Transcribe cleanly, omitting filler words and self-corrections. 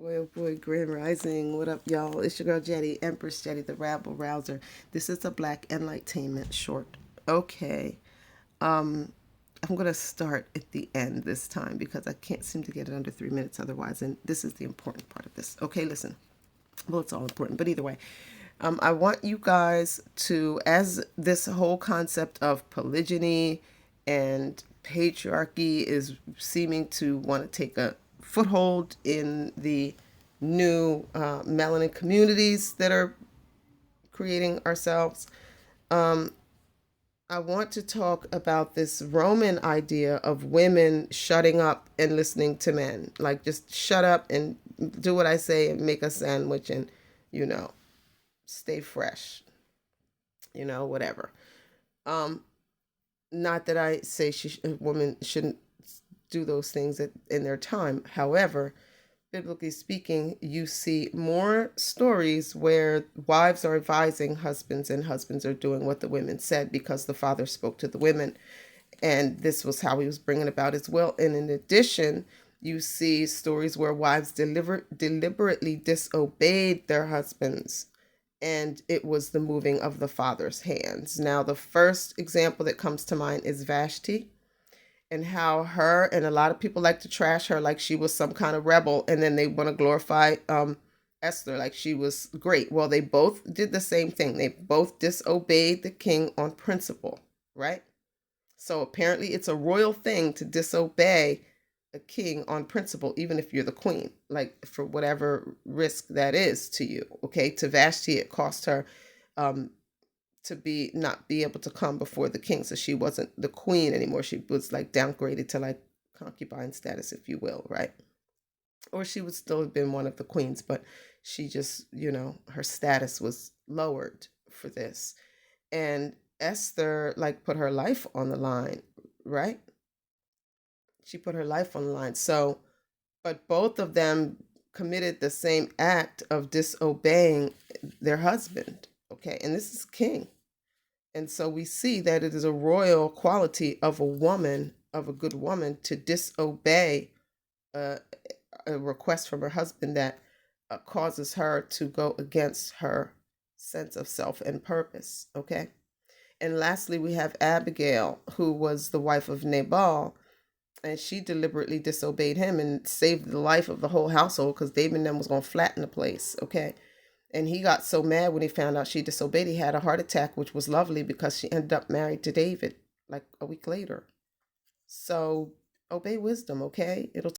Oh boy, Grand Rising. What up, y'all? It's your girl Jetty, Empress Jetty, the Rabble Rouser. This is a Black Enlightenment short. Okay. I'm gonna start at the end this time because I can't seem to get it under 3 minutes otherwise, and this is the important part of this. Okay, listen. Well, it's all important, but either way, I want you guys to, as this whole concept of polygyny and patriarchy is seeming to want to take a foothold in the new melanin communities that are creating ourselves. I want to talk about this Roman idea of women shutting up and listening to men. Like, just shut up and do what I say and make a sandwich and, you know, stay fresh, whatever. Not that I say a woman shouldn't do those things in their time. However, biblically speaking, you see more stories where wives are advising husbands and husbands are doing what the women said because the father spoke to the women. And this was how he was bringing about his will. And in addition, you see stories where wives deliberately disobeyed their husbands, and it was the moving of the father's hands. Now, the first example that comes to mind is Vashti, and how her, and a lot of people like to trash her like she was some kind of rebel, and then they want to glorify Esther like she was great. Well, they both did the same thing. They both disobeyed the king on principle, right? So apparently it's a royal thing to disobey a king on principle, even if you're the queen, like for whatever risk that is to you. Okay, to Vashti, it cost her to not be able to come before the king, so she wasn't the queen anymore. She was like downgraded to like concubine status, if you will, right? Or she would still have been one of the queens, but she just, her status was lowered for this. And Esther like put her life on the line, right? She put her life on the line. So, but both of them committed the same act of disobeying their husband. Okay, and this is king. And so we see that it is a royal quality of a woman, of a good woman, to disobey a, a request from her husband that causes her to go against her sense of self and purpose. Okay. And lastly, we have Abigail, who was the wife of Nabal, and she deliberately disobeyed him and saved the life of the whole household because David and them was going to flatten the place. Okay. And he got so mad when he found out she disobeyed, he had a heart attack, which was lovely because she ended up married to David like a week later. So obey wisdom, okay? It'll